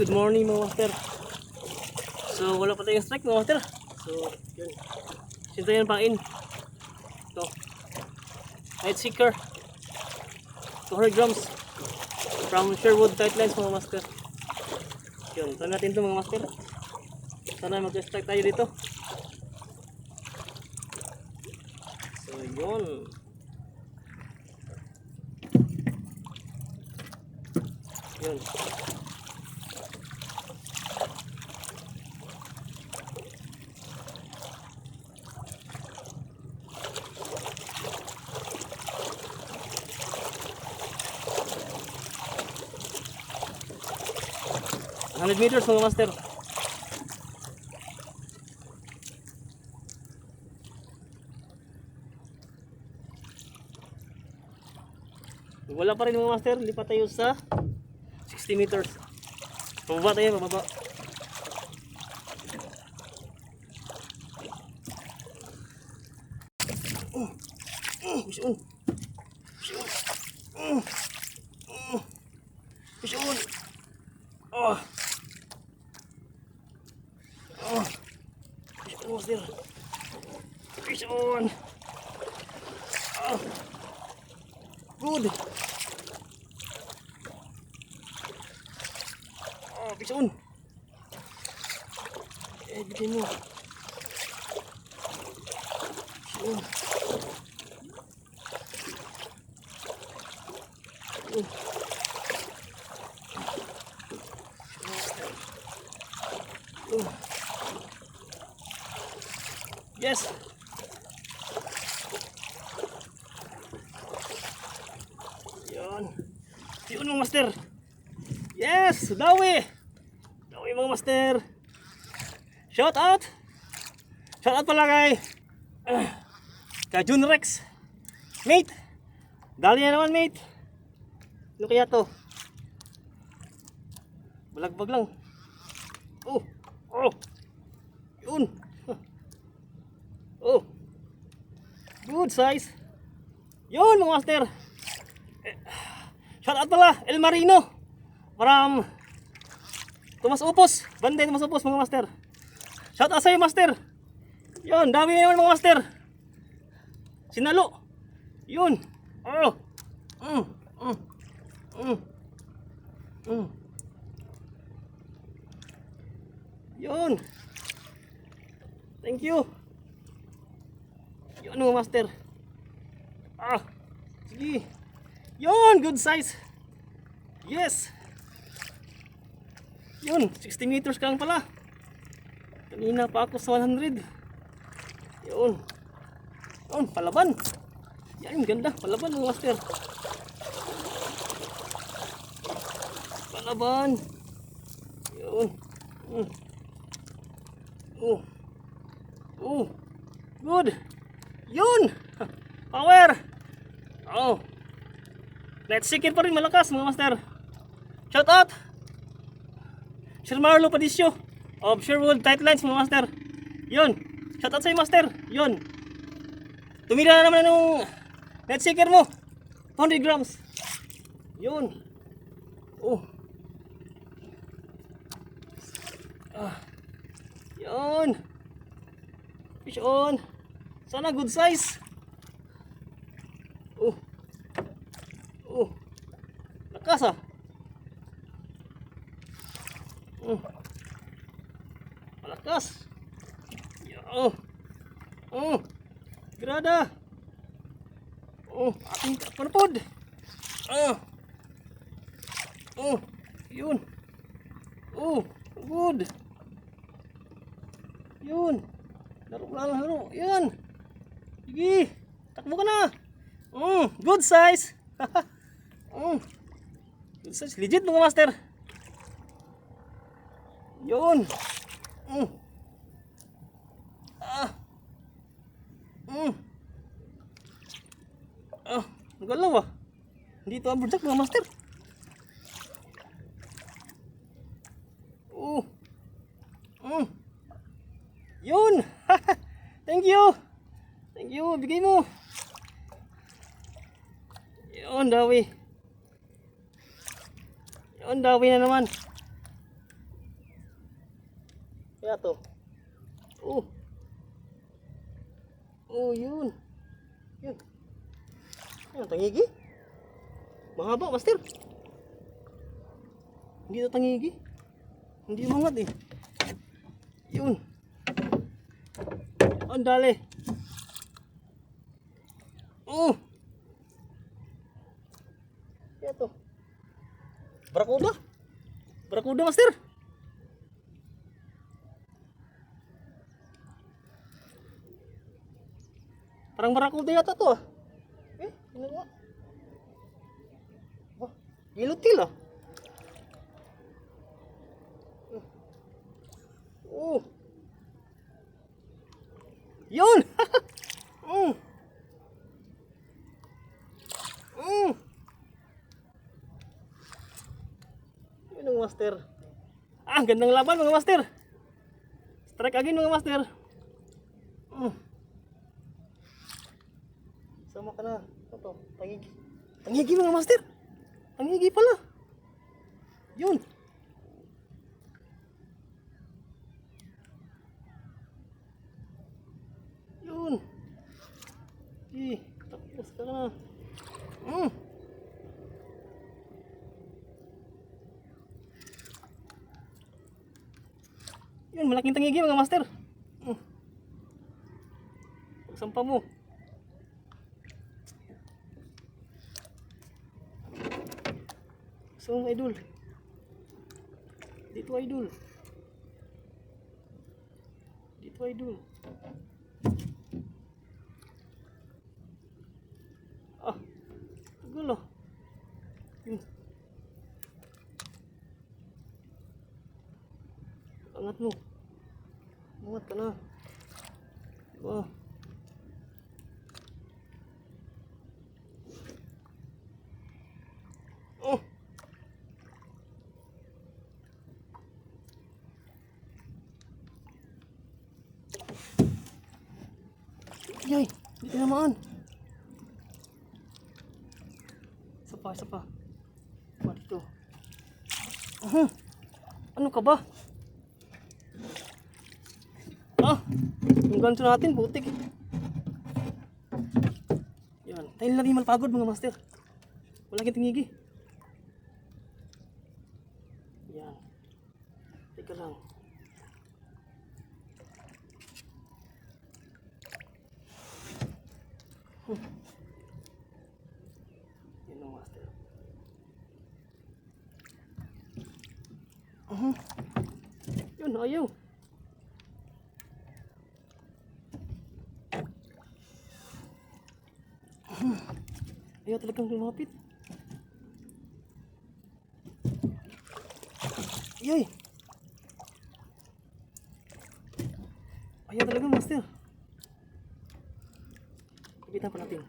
Good morning mga master. So wala pa tayong strike mga master. So yun. Sintayan pangin. Ito. Night Seeker. 200 grams. From Sherwood Tightlines mga master. Yun. Try natin ito mga master. Sana mag-strike tayo dito. So yun. Yun. $100 meters mga master. Wala pa rin mga master, lipat tayo sa 60 meters. Pababa tayo, pababa. Push on. Push on. Push on. Oh. Oh. Push on, master. Push on. Oh. Good. Oh, push on. Bigyan mo. Push on. Yes. Yun. Yun mga master. Yes, dawi. Dawi mga master. Shout out. Shout out pala kay Jun Rex. Mate. Dali na naman mate. Ano kaya to? Balagbag lang. Oh. Oh. Yun. Oh. Good size. Yun mga master. Shout out pala El Marino from Tomas Upos. Banday Tomas Upos mga master. Shout out sa'yo master. Yun, dami na yun mga master. Sinalo. Yun. Oh. Yun. Thank you. Yun mga master. Sige. Yun, good size. Yes. Yun, 60 meters ka lang pala. Kanina pa ako sa 100. Yun. Yun, palaban. Yan, ganda. Palaban mga master. Palaban. Yun. Good. Yun. Power. Oh. Let's seek it pa rin malakas mga master. Shout out. Sir Marlo Padisyo of Sherwood Tightlines mga master. Yun. Shout out sa'yo master. Yun. Tumira na naman yung net seeker mo. 100 grams. Yun. Oh. Yun. Fish on. Sana good size. Lakas ah. Malakas. Grada. Ating panapod. Yun. Good. Yun. Laro lang, laro. Yan. Sige. Takbo ka na. Good size. Good size. Legit mga master. Yun. Galaw ah. Hindi ito ang burjak mga master. Yun. Thank you. Thank you. Bigay mo. Yun, dawi. Yun, dawi na naman. Kaya to. Oh. Oh, yun. Yun. Yan, tangigi. Mahaba, master. Hindi ito tangigi. Hindi umangat eh. Yun. Ang dali. Oh. Kaya to. Barakuda. Barakuda, master. Parang barakuda yata to ah. Ano nga? Wah, gilutil ah. Oh. Yun. Mm. Mm. Yun ang master. Ah, gandang laban mga master. Strike again mga master. Mm. Sama ka na. Ito, tangigi. Tangigi mga master. Tangigi pala. Yun. Yun. Tapos ka na. Mm. Yun, malaking tangigi mga master. Mm. Pagsampa mo. So, idol. Dito idol. Dito idol. Ah, tagal ah. Yun. Angat mo. Angat ka na. Diba? Oh. Yay, hindi tinamaan. Isa pa. Dito. Ano ka ba? Ah, yung ganso natin, butik. Yan, tayo lang yung malpagod mga master. Wala kitang tingigi. Yan. Teka lang. Yan ang master. Yun, ayaw. Ayaw talagang lumapit. Yay! Ayaw talaga master. Kapitan pa natin.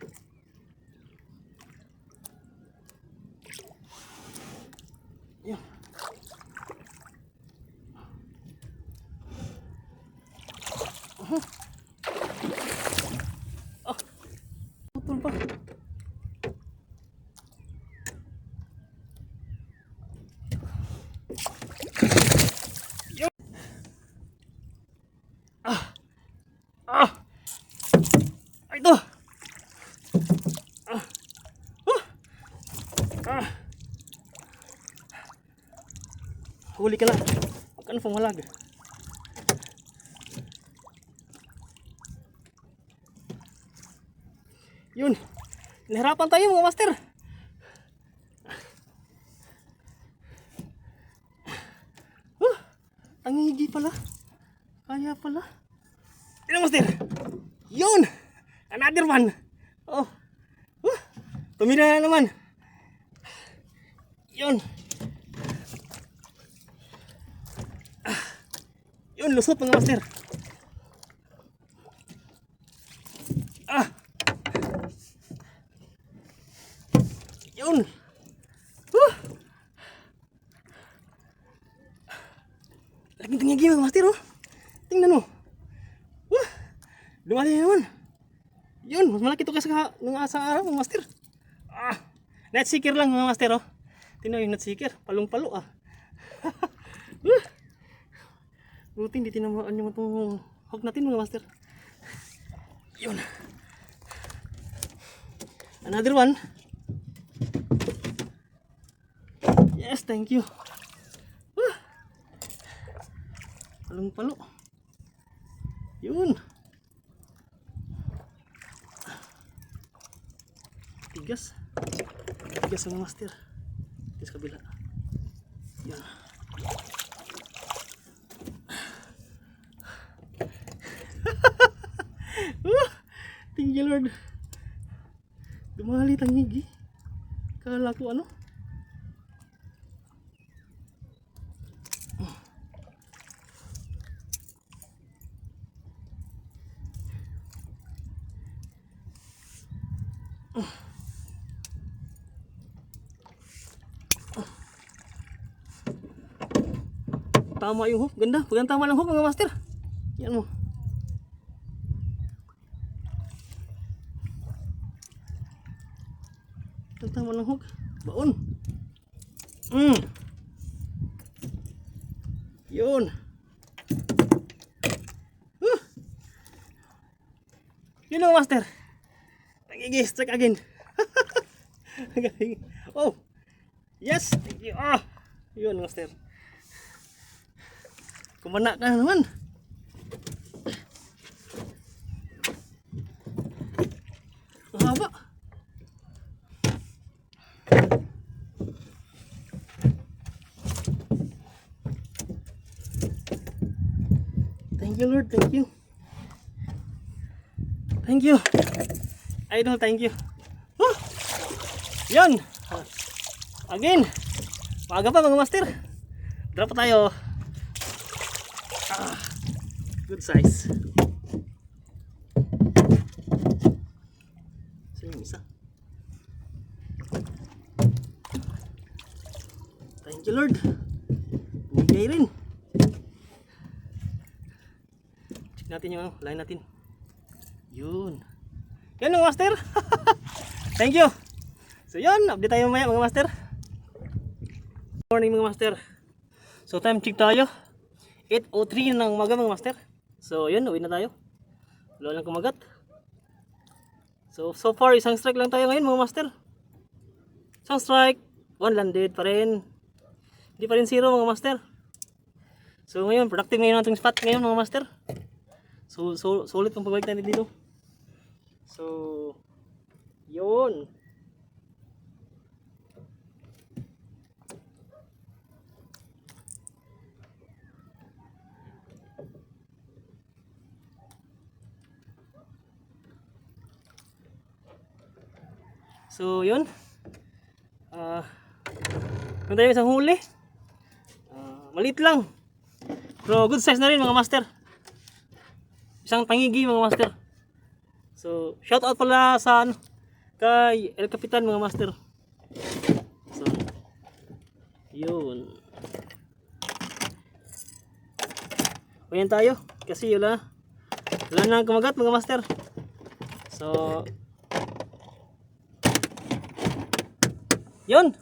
Yan. Ah, putol pa. Ay, ito. Huli ka na. Huwag ka na pumalag. Yun. Nahirapan tayo mga master. Tangigi pala. Kaya pala. Tingnan master. Yun. Another one. Oh. Tumira na naman. Yun. Yun, lusot mga master. Yun. Laging tingigi mga master oh. Tingnan mo. Dumali na naman. Yun, mas malaki ito kasi nung asang araw mga master. Net seeker lang mga master oh. Tingnan yung net seeker, palong-palo ah. Buti hindi tinamaan yung itong hook natin mga master. Yun. Another one. Yes, thank you. Palong-palo. Yun. Tigas. Tigas mga master. Tigas kabila. Yan. Thank you Lord. Dumali tangigi. Kala ko ano. Tama yung hook, ganda. Pagyan tama ng hook mga master. Yan mo. Tama ng hook. Baon. Yun. Yun mga master. Nagigis, check again. Oh. Yes, thank you. Yun master. Kumana ka naman. Mahaba. Thank you Lord, thank you. Thank you. Idol, thank you. Yan. Again. Maaga pa mga master. Drop pa tayo. Good size. Saan yung isa? Thank you Lord. Bumigay rin. Check natin yung line natin. Yun. Yan mga master. Thank you. So yun, update tayo mamaya mga master. Morning mga master. So time check tayo. 8:03 ng umaga mga master. So yun, uwi na tayo. Wala lang kumagat. So far isang strike lang tayo ngayon mga master. Isang strike, one landed pa rin. Hindi pa rin zero mga master. So ngayon, productive ngayon nating spot ngayon mga master. So solid ang pagbalik natin dito. So yun. So yun. Kung tayo isang huli. Maliit lang. Pero good size na rin mga master. Isang pangigi mga master. So shout out pala sa kay El Capitan mga master. So yun. Uyan tayo kasi wala nang kumagat mga master. So yun.